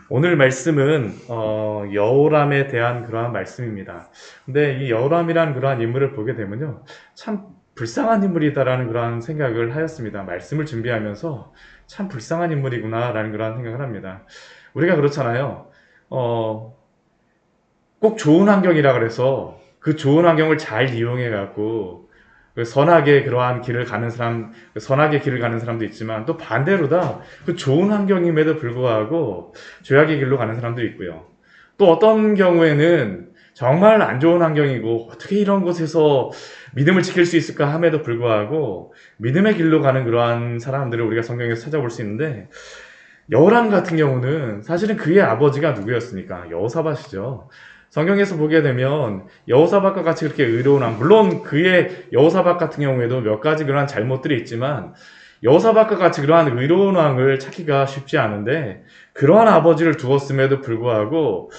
오늘 말씀은 여호람에 대한 그러한 말씀입니다. 근데 이 여호람이라는 그러한 인물을 보게 되면요, 참 불쌍한 인물이다라는 그러한 생각을 하였습니다. 말씀을 준비하면서 참 불쌍한 인물이구나라는 그러한 생각을 합니다. 우리가 그렇잖아요. 어, 꼭 좋은 환경이라 그래서 그 좋은 환경을 잘 이용해 갖고 그 선하게 그러한 길을 가는 사람, 선하게 길을 가는 사람도 있지만 또 반대로다 그 좋은 환경임에도 불구하고 죄악의 길로 가는 사람도 있고요. 또 어떤 경우에는 정말 안 좋은 환경이고 어떻게 이런 곳에서 믿음을 지킬 수 있을까 함에도 불구하고 믿음의 길로 가는 그러한 사람들을 우리가 성경에서 찾아볼 수 있는데, 여호람 같은 경우는 사실은 그의 아버지가 누구였습니까? 여호사밧이죠. 성경에서 보게 되면 여호사밧과 같이 그렇게 의로운 왕, 물론 그의 여호사밧 같은 경우에도 몇 가지 그러한 잘못들이 있지만 여호사밧과 같이 그러한 의로운 왕을 찾기가 쉽지 않은데, 그러한 아버지를 두었음에도 불구하고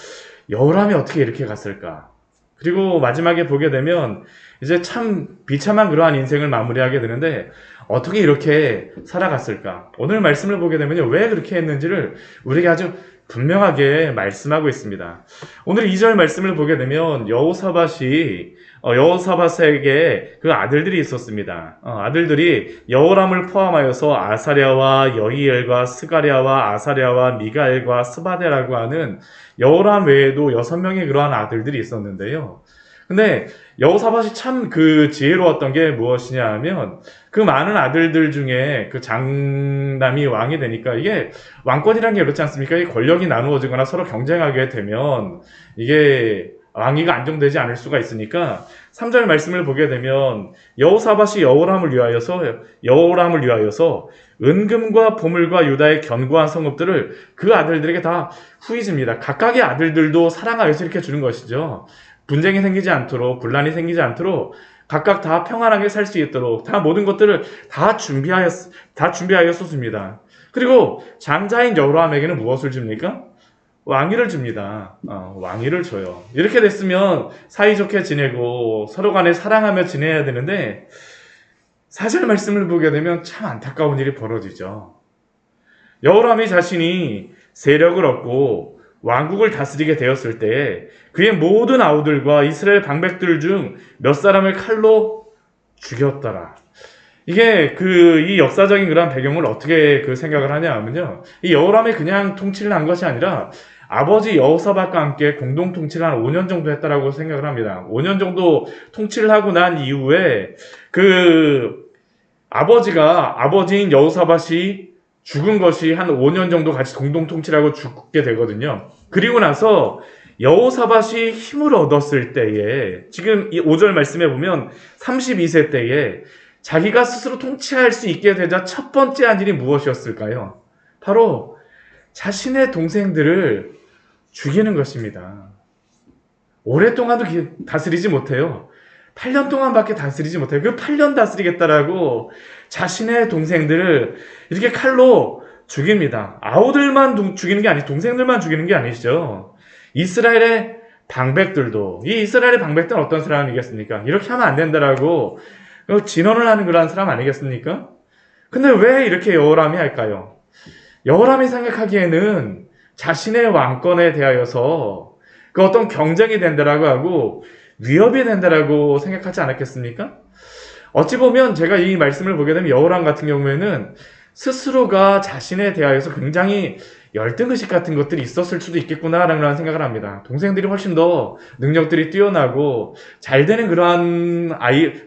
여호람이 어떻게 이렇게 갔을까? 그리고 마지막에 보게 되면 이제 참 비참한 그러한 인생을 마무리하게 되는데 어떻게 이렇게 살아갔을까? 오늘 말씀을 보게 되면요, 왜 그렇게 했는지를 우리가 아주 분명하게 말씀하고 있습니다. 오늘 2절 말씀을 보게 되면 여호사밧에게 그 아들들이 있었습니다. 아들들이 여호람을 포함하여서 아사랴와 여히엘과 스가랴와 아사랴와 미가엘과 스바데라고 하는 여호람 외에도 6명의 그러한 아들들이 있었는데요. 근데 여호사밧이 참 그 지혜로웠던 게 무엇이냐 하면, 그 많은 아들들 중에 그 장남이 왕이 되니까, 이게 왕권이라는 게 그렇지 않습니까? 이 권력이 나누어지거나 서로 경쟁하게 되면 이게 왕위가 안정되지 않을 수가 있으니까 3절 말씀을 보게 되면 여호사밧이 여호람을 위하여서 은금과 보물과 유다의 견고한 성읍들을 그 아들들에게 다 후이집니다. 각각의 아들들도 사랑하여서 이렇게 주는 것이죠. 분쟁이 생기지 않도록, 분란이 생기지 않도록, 각각 다 평안하게 살 수 있도록 다 모든 것들을 다 준비하였었습니다. 그리고 장자인 여호람에게는 무엇을 줍니까? 왕위를 줍니다. 왕위를 줘요. 이렇게 됐으면 사이좋게 지내고 서로 간에 사랑하며 지내야 되는데, 사절 말씀을 보게 되면 참 안타까운 일이 벌어지죠. 여호람이 자신이 세력을 얻고 왕국을 다스리게 되었을 때 그의 모든 아우들과 이스라엘 방백들 중 몇 사람을 칼로 죽였더라. 이게 이 역사적인 그런 배경을 어떻게 생각을 하냐 하면요, 이 여호람이 그냥 통치를 한 것이 아니라 아버지 여호사밧과 함께 공동 통치를 한 5년 정도 했다라고 생각을 합니다. 5년 정도 통치를 하고 난 이후에 아버지인 여호사밧이 죽은 것이 한 5년 정도 같이 공동 통치를 하고 죽게 되거든요. 그리고 나서 여호사밧이 힘을 얻었을 때에, 지금 이 5절 말씀해 보면 32세 때에 자기가 스스로 통치할 수 있게 되자 첫 번째 한 일이 무엇이었을까요? 바로 자신의 동생들을 죽이는 것입니다. 오랫동안도 다스리지 못해요. 8년 동안밖에 다스리지 못해요. 그 8년 다스리겠다라고 자신의 동생들을 이렇게 칼로 죽입니다. 아우들만 죽이는 게 아니고 동생들만 죽이는 게 아니죠. 이스라엘의 방백들도, 이 이스라엘의 방백들은 어떤 사람이겠습니까? 이렇게 하면 안 된다라고 진언을 하는 그런 사람 아니겠습니까? 근데 왜 이렇게 여호람이 할까요? 여호람이 생각하기에는 자신의 왕권에 대하여서 그 어떤 경쟁이 된다라고 하고 위협이 된다라고 생각하지 않았겠습니까? 어찌 보면 제가 이 말씀을 보게 되면 여호람 같은 경우에는 스스로가 자신에 대하여서 굉장히 열등의식 같은 것들이 있었을 수도 있겠구나라는 생각을 합니다. 동생들이 훨씬 더 능력들이 뛰어나고 잘 되는 그러한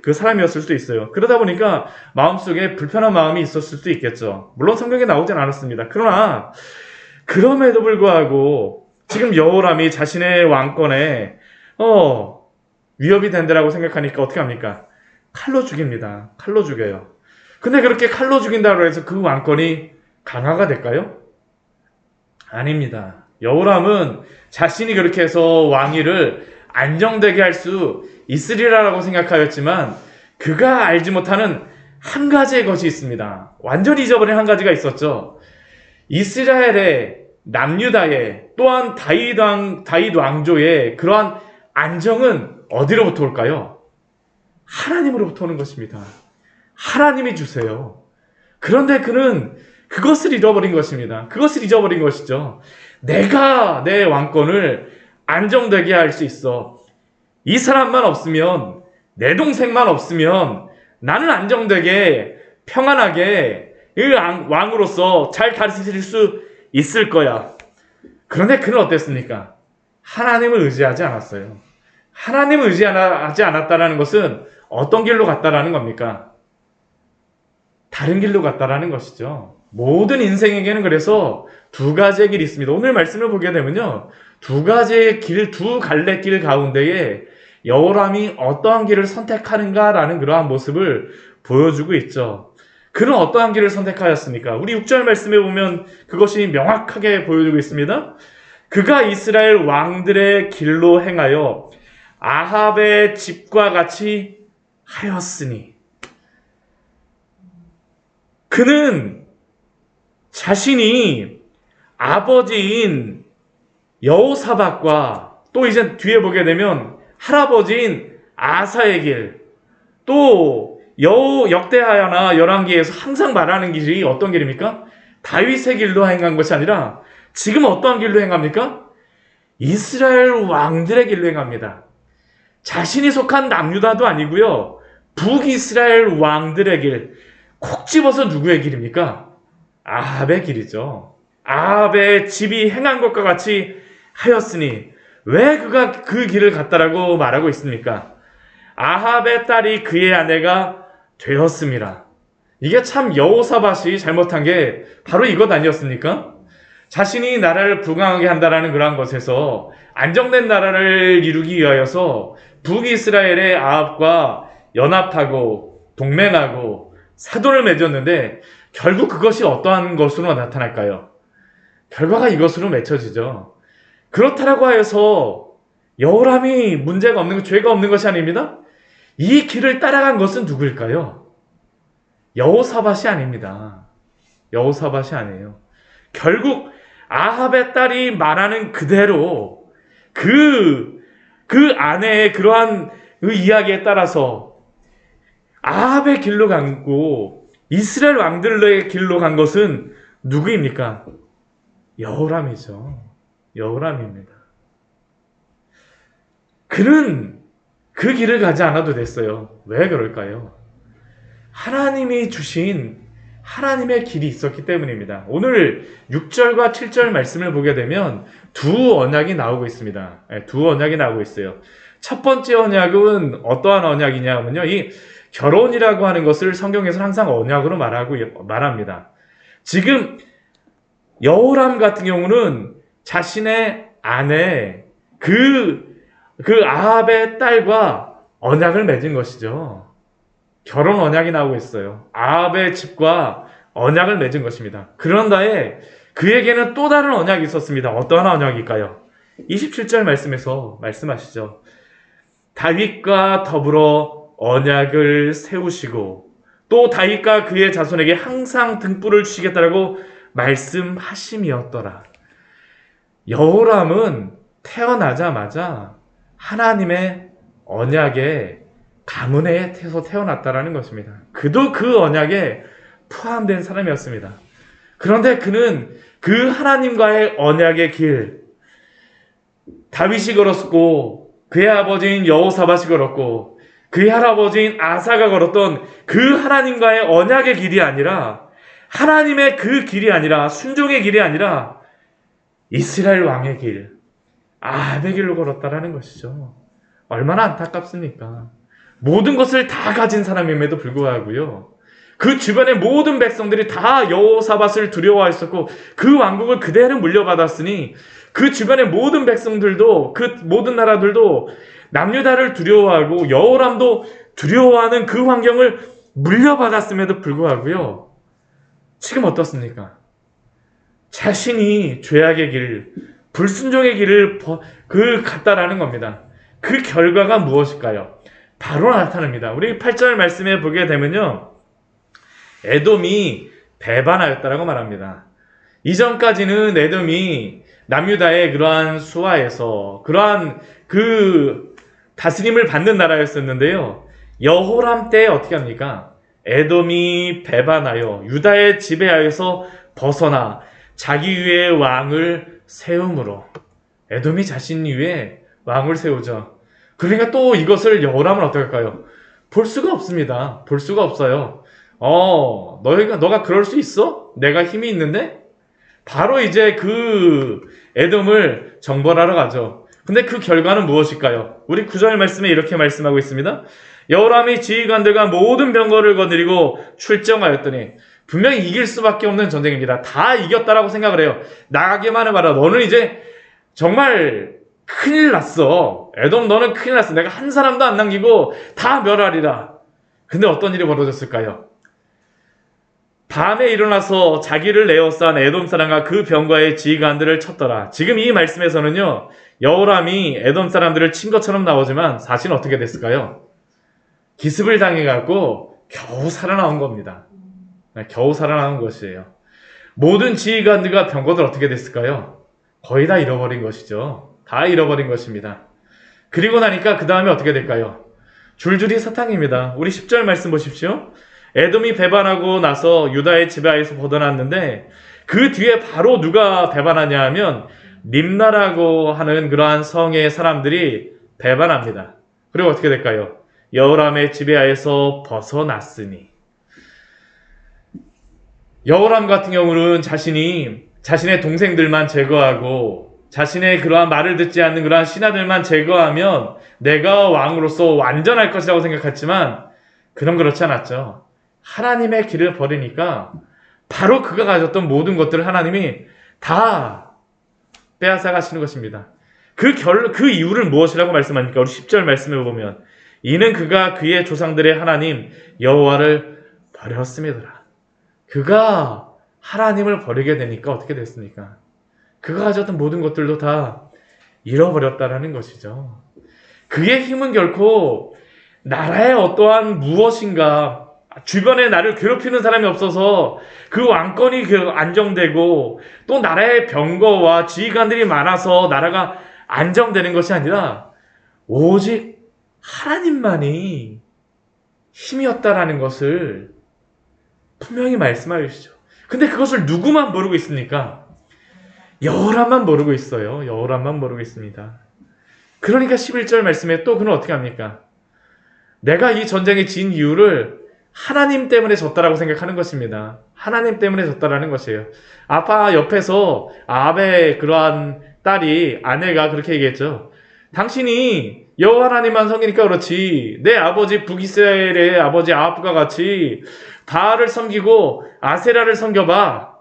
그 사람이었을 수도 있어요. 그러다 보니까 마음속에 불편한 마음이 있었을 수도 있겠죠. 물론 성경에 나오진 않았습니다. 그러나 그럼에도 불구하고 지금 여호람이 자신의 왕권에 위협이 된다라고 생각하니까 어떻게 합니까? 칼로 죽입니다. 칼로 죽여요. 근데 그렇게 칼로 죽인다고 해서 그 왕권이 강화가 될까요? 아닙니다. 여호람은 자신이 그렇게 해서 왕위를 안정되게 할 수 있으리라고 생각하였지만, 그가 알지 못하는 한 가지의 것이 있습니다. 완전히 잊어버린 한 가지가 있었죠. 이스라엘의 남유다의, 또한 다윗 왕조의 그러한 안정은 어디로부터 올까요? 하나님으로부터 오는 것입니다. 하나님이 주세요. 그런데 그는 그것을 잃어버린 것입니다. 그것을 잊어버린 것이죠. 내가 내 왕권을 안정되게 할 수 있어. 이 사람만 없으면, 내 동생만 없으면 나는 안정되게 평안하게 왕으로서 잘 다스릴 수 있을 거야. 그런데 그는 어땠습니까? 하나님을 의지하지 않았어요. 하나님을 의지하지 않았다는 것은 어떤 길로 갔다라는 겁니까? 다른 길로 갔다라는 것이죠. 모든 인생에게는 그래서 두 가지의 길이 있습니다. 오늘 말씀을 보게 되면요, 두 가지의 길, 두 갈래길 가운데에 여호람이 어떠한 길을 선택하는가라는 그러한 모습을 보여주고 있죠. 그는 어떠한 길을 선택하였습니까? 우리 6절 말씀에 보면 그것이 명확하게 보여주고 있습니다. 그가 이스라엘 왕들의 길로 행하여 아합의 집과 같이 하였으니, 그는 자신이 아버지인 여호사밧과 또 이제 뒤에 보게 되면 할아버지인 아사의 길, 또 역대하나 열왕기에서 항상 말하는 길이 어떤 길입니까? 다윗의 길로 행한 것이 아니라 지금 어떠한 길로 행합니까? 이스라엘 왕들의 길로 행합니다. 자신이 속한 남유다도 아니고요, 북이스라엘 왕들의 길. 콕 집어서 누구의 길입니까? 아합의 길이죠. 아합의 집이 행한 것과 같이 하였으니, 왜 그가 그 길을 갔다라고 말하고 있습니까? 아합의 딸이 그의 아내가 되었습니다. 이게 참 여호사밧이 잘못한 게 바로 이것 아니었습니까? 자신이 나라를 부강하게 한다라는 그러한 것에서 안정된 나라를 이루기 위하여서 북이스라엘의 아합과 연합하고 동맹하고 사돈을 맺었는데, 결국 그것이 어떠한 것으로 나타날까요? 결과가 이것으로 맺혀지죠. 그렇다라고 하여서 여호람이 문제가 없는 것, 죄가 없는 것이 아닙니다. 이 길을 따라간 것은 누구일까요? 여호사밧이 아닙니다. 여호사밧이 아니에요. 결국 아합의 딸이 말하는 그대로 그 아내의 그러한 그 이야기에 따라서 아합의 길로 가고 이스라엘 왕들의 길로 간 것은 누구입니까? 여호람이죠. 여호람입니다. 그는 그 길을 가지 않아도 됐어요. 왜 그럴까요? 하나님이 주신 하나님의 길이 있었기 때문입니다. 오늘 6절과 7절 말씀을 보게 되면 두 언약이 나오고 있습니다. 두 언약이 나오고 있어요. 첫 번째 언약은 어떠한 언약이냐면요, 이 결혼이라고 하는 것을 성경에서는 항상 언약으로 말합니다. 지금 여호람 같은 경우는 자신의 아내 그 아합의 딸과 언약을 맺은 것이죠. 결혼 언약이 나오고 있어요. 아합의 집과 언약을 맺은 것입니다. 그런다에 그에게는 또 다른 언약이 있었습니다. 어떠한 언약일까요? 27절 말씀에서 말씀하시죠. 다윗과 더불어 언약을 세우시고 또 다윗과 그의 자손에게 항상 등불을 주시겠다라고 말씀하심이었더라. 여호람은 태어나자마자 하나님의 언약의 가문에서 태어났다라는 것입니다. 그도 그 언약에 포함된 사람이었습니다. 그런데 그는 그 하나님과의 언약의 길, 다윗이 걸었고 그의 아버지인 여호사밧이 걸었고 그의 할아버지인 아사가 걸었던 그 하나님과의 언약의 길이 아니라, 하나님의 그 길이 아니라, 순종의 길이 아니라 이스라엘 왕의 길, 아합의 길로 걸었다라는 것이죠. 얼마나 안타깝습니까? 모든 것을 다 가진 사람임에도 불구하고요, 그 주변의 모든 백성들이 다 여호사밧을 두려워했었고 그 왕국을 그대로 물려받았으니 그 주변의 모든 백성들도, 그 모든 나라들도 남유다를 두려워하고 여호람도 두려워하는 그 환경을 물려받았음에도 불구하고요, 지금 어떻습니까? 자신이 죄악의 길, 불순종의 길을 갔다라는 겁니다. 그 결과가 무엇일까요? 바로 나타납니다. 우리 8절 말씀에 보게 되면요, 에돔이 배반하였다라고 말합니다. 이전까지는 에돔이 남유다의 그러한 수하에서 그러한 그 다스림을 받는 나라였었는데요, 여호람 때 어떻게 합니까? 에돔이 배반하여 유다의 지배하여서 벗어나 자기 위에 왕을 세움으로. 에돔이 자신 위에 왕을 세우죠. 그러니까 또 이것을 여호람은 어떻게 할까요? 볼 수가 없습니다. 볼 수가 없어요. 너가 그럴 수 있어? 내가 힘이 있는데? 바로 이제 그 에돔을 정벌하러 가죠. 근데 그 결과는 무엇일까요? 우리 9절 말씀에 이렇게 말씀하고 있습니다. 여호람이 지휘관들과 모든 병거를 거느리고 출정하였더니 분명히 이길 수밖에 없는 전쟁입니다. 다 이겼다라고 생각을 해요. 나가기만 해봐라. 너는 이제 정말 큰일 났어. 에돔 너는 큰일 났어. 내가 한 사람도 안 남기고 다 멸하리라. 근데 어떤 일이 벌어졌을까요? 밤에 일어나서 자기를 에워싼 에돔 사람과 그 병과의 지휘관들을 쳤더라. 지금 이 말씀에서는요, 여호람이 에돔 사람들을 친 것처럼 나오지만 사실은 어떻게 됐을까요? 기습을 당해갖고 겨우 살아나온 겁니다. 겨우 살아나온 것이에요. 모든 지휘관들과 병거들 어떻게 됐을까요? 거의 다 잃어버린 것이죠. 다 잃어버린 것입니다. 그리고 나니까 그 다음에 어떻게 될까요? 줄줄이 사탕입니다. 우리 10절 말씀 보십시오. 에돔이 배반하고 나서 유다의 지배하에서 벗어났는데 그 뒤에 바로 누가 배반하냐 하면 림나라고 하는 그러한 성의 사람들이 배반합니다. 그리고 어떻게 될까요? 여호람의 지배하에서 벗어났으니. 여호람 같은 경우는 자신의 동생들만 제거하고 자신의 그러한 말을 듣지 않는 그러한 신하들만 제거하면 내가 왕으로서 완전할 것이라고 생각했지만 그럼 그렇지 않았죠. 하나님의 길을 버리니까 바로 그가 가졌던 모든 것들을 하나님이 다 빼앗아 가시는 것입니다. 그 이유를 무엇이라고 말씀합니까? 우리 10절 말씀을 보면 이는 그가 그의 조상들의 하나님 여호와를 버렸음이더라. 그가 하나님을 버리게 되니까 어떻게 됐습니까? 그가 가졌던 모든 것들도 다 잃어버렸다라는 것이죠. 그의 힘은 결코 나라의 어떠한 무엇인가 주변에 나를 괴롭히는 사람이 없어서 그 왕권이 안정되고 또 나라의 병거와 지휘관들이 많아서 나라가 안정되는 것이 아니라 오직 하나님만이 힘이었다라는 것을 분명히 말씀하여 주시죠. 근데 그것을 누구만 모르고 있습니까? 여호람만 모르고 있어요. 여호람만 모르고 있습니다. 그러니까 11절 말씀에 또 그는 어떻게 합니까? 내가 이 전쟁에 진 이유를 하나님 때문에 졌다라고 생각하는 것입니다. 하나님 때문에 졌다라는 것이에요. 아빠 옆에서 아합의 그러한 아내가 그렇게 얘기했죠. 당신이 여호와 하나님만 섬기니까 그렇지 내 아버지 북이스라엘의 아버지 아합과 같이 바알을 섬기고 아세라를 섬겨봐.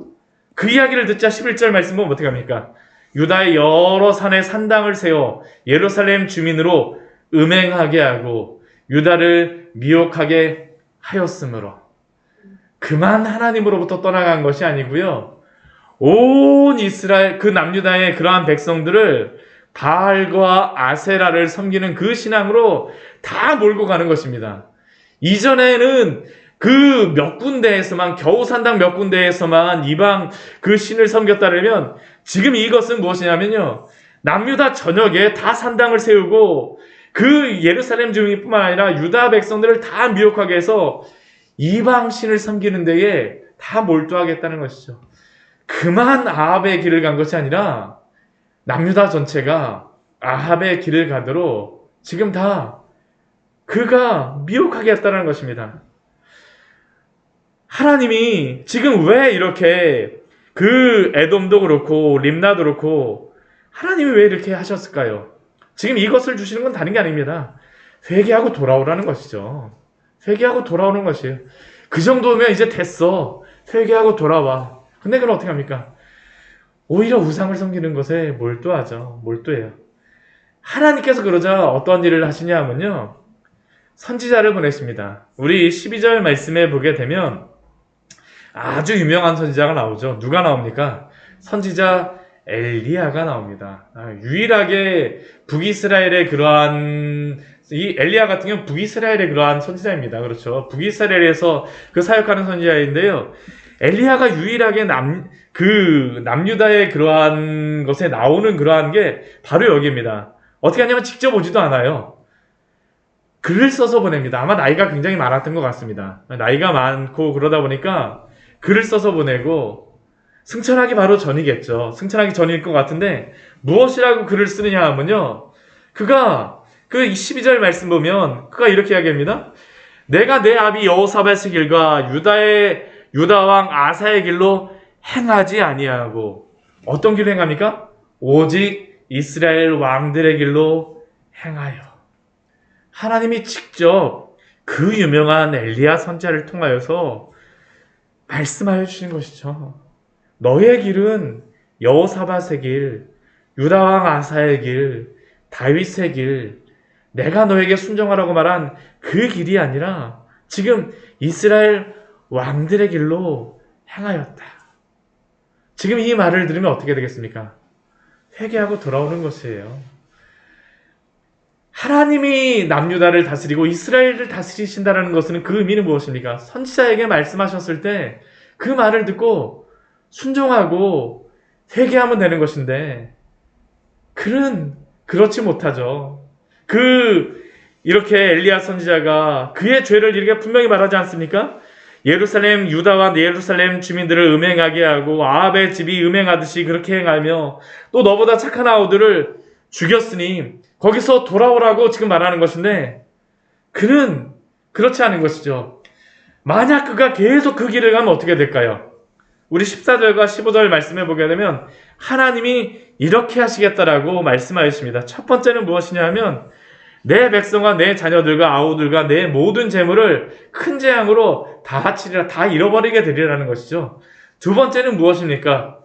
그 이야기를 듣자 11절 말씀 보면 어떻게 합니까? 유다의 여러 산에 산당을 세워 예루살렘 주민으로 음행하게 하고 유다를 미혹하게 하였으므로 그만 하나님으로부터 떠나간 것이 아니고요. 온 이스라엘 그 남유다의 그러한 백성들을 바알과 아세라를 섬기는 그 신앙으로 다 몰고 가는 것입니다. 이전에는 그 몇 군데에서만 겨우 산당 몇 군데에서만 이방 그 신을 섬겼다면 지금 이것은 무엇이냐면요. 남유다 전역에 다 산당을 세우고 그 예루살렘 주민뿐만 아니라 유다 백성들을 다 미혹하게 해서 이방 신을 섬기는 데에 다 몰두하겠다는 것이죠. 그만 아합의 길을 간 것이 아니라 남유다 전체가 아합의 길을 가도록 지금 다 그가 미혹하게 했다는 것입니다. 하나님이 지금 왜 이렇게 그 에돔도 그렇고 림나도 그렇고 하나님이 왜 이렇게 하셨을까요? 지금 이것을 주시는 건 다른 게 아닙니다. 회개하고 돌아오라는 것이죠. 회개하고 돌아오는 것이에요. 그 정도면 이제 됐어. 회개하고 돌아와. 근데 그럼 어떻게 합니까? 오히려 우상을 섬기는 것에 몰두하죠. 몰두해요. 하나님께서 그러자 어떤 일을 하시냐 하면요. 선지자를 보내십니다. 우리 12절 말씀에 보게 되면 아주 유명한 선지자가 나오죠. 누가 나옵니까? 선지자 엘리야가 나옵니다. 유일하게 북이스라엘의 그러한 이 엘리야 같은 경우는 북이스라엘의 그러한 선지자입니다. 그렇죠. 북이스라엘에서 그 사역하는 선지자인데요. 엘리야가 유일하게 남유다의 그러한 것에 나오는 그러한 게 바로 여기입니다. 어떻게 하냐면 직접 오지도 않아요. 글을 써서 보냅니다. 아마 나이가 굉장히 많았던 것 같습니다. 나이가 많고 그러다 보니까 글을 써서 보내고 승천하기 바로 전이겠죠. 승천하기 전일 것 같은데 무엇이라고 글을 쓰느냐 하면요. 그가 그 12절 말씀 보면 그가 이렇게 이야기합니다. 내가 내 아비 여호사밧의 길과 유다 왕 아사의 길로 행하지 아니하고 어떤 길로 행합니까? 오직 이스라엘 왕들의 길로 행하여. 하나님이 직접 그 유명한 엘리야 선지자를 통하여서 말씀하여 주시는 것이죠. 너의 길은 여호사밧의 길, 유다 왕 아사의 길, 다윗의 길, 내가 너에게 순종하라고 말한 그 길이 아니라 지금 이스라엘 왕들의 길로 행하였다. 지금 이 말을 들으면 어떻게 되겠습니까? 회개하고 돌아오는 것이에요. 하나님이 남유다를 다스리고 이스라엘을 다스리신다는 것은 그 의미는 무엇입니까? 선지자에게 말씀하셨을 때 그 말을 듣고 순종하고 회개하면 되는 것인데 그는 그렇지 못하죠. 이렇게 엘리야 선지자가 그의 죄를 이렇게 분명히 말하지 않습니까? 예루살렘 유다와 예루살렘 주민들을 음행하게 하고 아합의 집이 음행하듯이 그렇게 행하며 또 너보다 착한 아우들을 죽였으니 거기서 돌아오라고 지금 말하는 것인데 그는 그렇지 않은 것이죠. 만약 그가 계속 그 길을 가면 어떻게 될까요? 우리 14절과 15절 말씀해 보게 되면 하나님이 이렇게 하시겠다라고 말씀하셨습니다. 첫 번째는 무엇이냐 하면 내 백성과 내 자녀들과 아우들과 내 모든 재물을 큰 재앙으로 다 하치리라, 다 잃어버리게 되리라는 것이죠. 두 번째는 무엇입니까?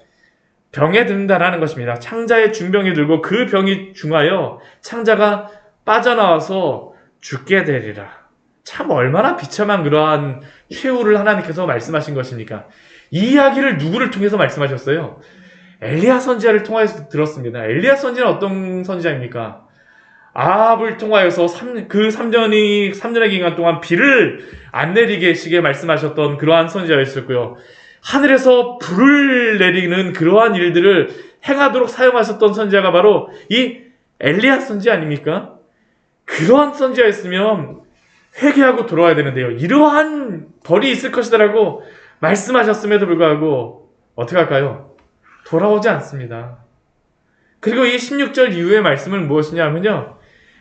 병에 든다라는 것입니다. 창자에 중병이 들고 그 병이 중하여 창자가 빠져나와서 죽게 되리라. 참 얼마나 비참한 그러한 최후를 하나님께서 말씀하신 것입니까? 이 이야기를 누구를 통해서 말씀하셨어요? 엘리야 선지자를 통해서 들었습니다. 엘리야 선지자는 어떤 선지자입니까? 아합을 통하여서 그 3년의 기간 동안 비를 안 내리게 시게 말씀하셨던 그러한 선지자였었고요. 하늘에서 불을 내리는 그러한 일들을 행하도록 사용하셨던 선지자가 바로 이 엘리야 선지자 아닙니까? 그러한 선지자였으면 회개하고 돌아와야 되는데요. 이러한 벌이 있을 것이다라고 말씀하셨음에도 불구하고 어떻게 할까요? 돌아오지 않습니다. 그리고 이 16절 이후의 말씀은 무엇이냐 하면요.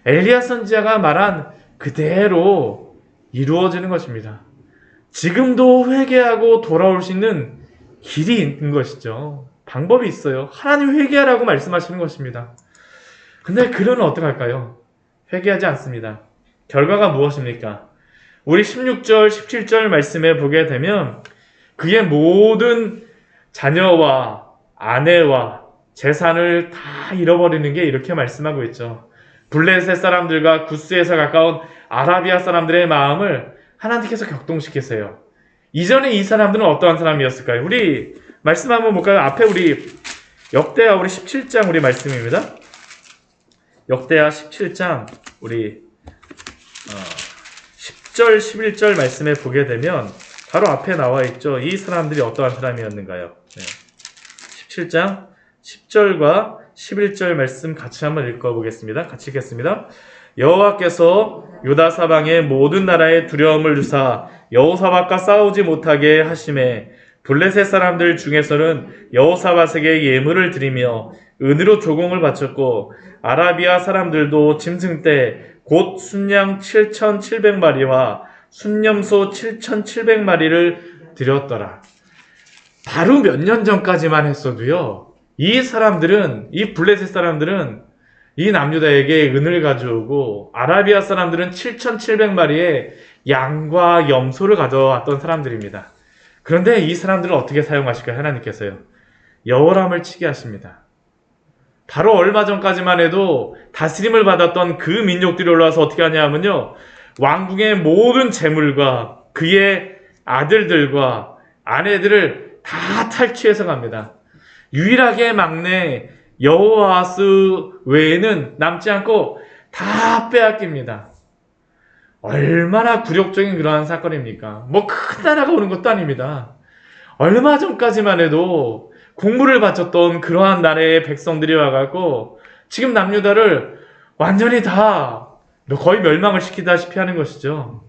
엘리야 선지자가 말한 그대로 이루어지는 것입니다. 지금도 회개하고 돌아올 수 있는 길이 있는 것이죠. 방법이 있어요. 하나님 회개하라고 말씀하시는 것입니다. 근데 그는 어떻게 할까요? 회개하지 않습니다. 결과가 무엇입니까? 우리 16절, 17절 말씀에 보게 되면 그의 모든 자녀와 아내와 재산을 다 잃어버리는 게 이렇게 말씀하고 있죠. 블레셋 사람들과 구스에서 가까운 아라비아 사람들의 마음을 하나님께서 격동시키세요. 이전에 이 사람들은 어떠한 사람이었을까요? 우리 말씀 한번 볼까요? 앞에 우리 역대하 우리 17장 우리 말씀입니다. 역대하 17장 우리 10절 11절 말씀에 보게 되면 바로 앞에 나와 있죠. 이 사람들이 어떠한 사람이었는가요? 17장 10절과 11절 말씀 같이 한번 읽어보겠습니다. 같이 읽겠습니다. 여호와께서 유다 사방의 모든 나라에 두려움을 주사 여호사밧과 싸우지 못하게 하심에 블레셋 사람들 중에서는 여호사밧에게 예물을 드리며 은으로 조공을 바쳤고 아라비아 사람들도 짐승 때 곧 순양 7,700마리와 순념소 7,700마리를 드렸더라. 바로 몇 년 전까지만 했어도요. 이 블레셋 사람들은 이 남유다에게 은을 가져오고 아라비아 사람들은 7,700마리의 양과 염소를 가져왔던 사람들입니다. 그런데 이 사람들을 어떻게 사용하실까요? 하나님께서요. 여호람을 치게 하십니다. 바로 얼마 전까지만 해도 다스림을 받았던 그 민족들이 올라와서 어떻게 하냐 하면요. 왕궁의 모든 재물과 그의 아들들과 아내들을 다 탈취해서 갑니다. 유일하게 막내 여호아스 외에는 남지 않고 다 빼앗깁니다. 얼마나 굴욕적인 그러한 사건입니까? 뭐 큰 나라가 오는 것도 아닙니다. 얼마 전까지만 해도 공물을 바쳤던 그러한 나라의 백성들이 와갖고 지금 남유다를 완전히 다 거의 멸망을 시키다시피 하는 것이죠.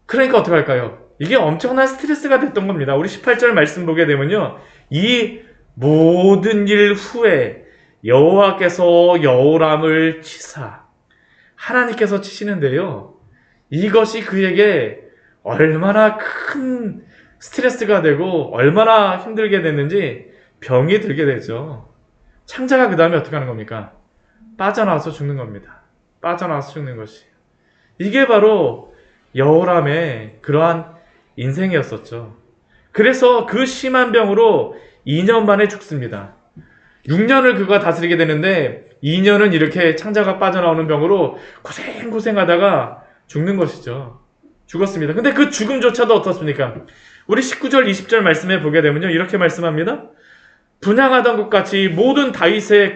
그러니까 어떻게 할까요? 이게 엄청난 스트레스가 됐던 겁니다. 우리 18절 말씀 보게 되면요. 이 모든 일 후에 여호와께서 여호람을 치사, 하나님께서 치시는데요. 이것이 그에게 얼마나 큰 스트레스가 되고 얼마나 힘들게 됐는지 병이 들게 되죠. 창자가 그 다음에 어떻게 하는 겁니까? 빠져나와서 죽는 겁니다. 빠져나와서 죽는 것이. 이게 바로 여호람의 그러한 인생이었었죠. 그래서 그 심한 병으로 2년 만에 죽습니다. 6년을 그가 다스리게 되는데 2년은 이렇게 창자가 빠져나오는 병으로 고생하다가 죽는 것이죠. 죽었습니다. 근데 그 죽음조차도 어떻습니까? 우리 19절, 20절 말씀에 보게 되면요. 이렇게 말씀합니다. 분향하던 것 같이 모든 다윗의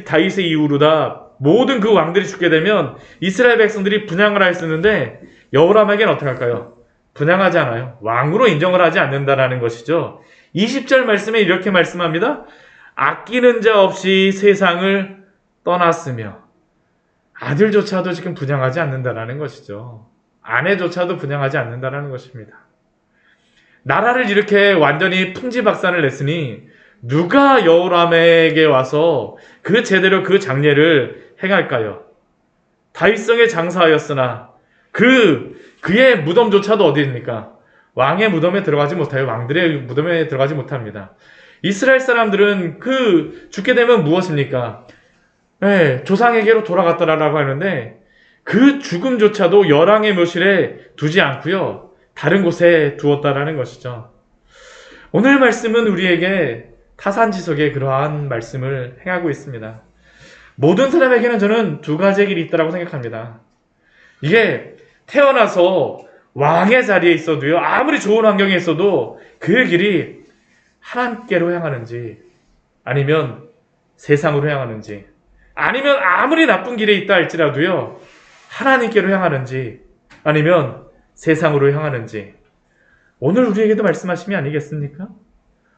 다윗의 이후로다 모든 그 왕들이 죽게 되면 이스라엘 백성들이 분향을 하였었는데 여호람에게는 어떻게 할까요? 분향하지 않아요. 왕으로 인정을 하지 않는다라는 것이죠. 20절 말씀에 이렇게 말씀합니다. 아끼는 자 없이 세상을 떠났으며 아들조차도 지금 분향하지 않는다라는 것이죠. 아내조차도 분향하지 않는다라는 것입니다. 나라를 이렇게 완전히 풍지박산을 냈으니 누가 여호람에게 와서 그 제대로 그 장례를 행할까요? 다윗성에 장사하였으나 그의 무덤조차도 어디입니까? 왕의 무덤에 들어가지 못해요. 왕들의 무덤에 들어가지 못합니다. 이스라엘 사람들은 죽게 되면 무엇입니까? 네, 조상에게로 돌아갔다라고 하는데 그 죽음조차도 열왕의 묘실에 두지 않고요. 다른 곳에 두었다라는 것이죠. 오늘 말씀은 우리에게 타산지석의 그러한 말씀을 행하고 있습니다. 모든 사람에게는 저는 두 가지의 길이 있다고 생각합니다. 이게 태어나서 왕의 자리에 있어도요. 아무리 좋은 환경에 있어도 그 길이 하나님께로 향하는지 아니면 세상으로 향하는지 아니면 아무리 나쁜 길에 있다 할지라도요. 하나님께로 향하는지 아니면 세상으로 향하는지 오늘 우리에게도 말씀하심이 아니겠습니까?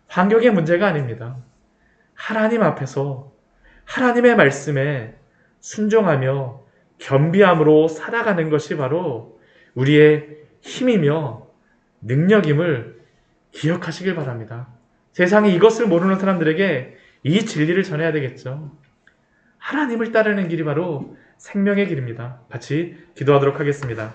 환경의 문제가 아닙니다. 하나님 앞에서 하나님의 말씀에 순종하며 겸비함으로 살아가는 것이 바로 우리의 힘이며 능력임을 기억하시길 바랍니다. 세상에 이것을 모르는 사람들에게 이 진리를 전해야 되겠죠. 하나님을 따르는 길이 바로 생명의 길입니다. 같이 기도하도록 하겠습니다.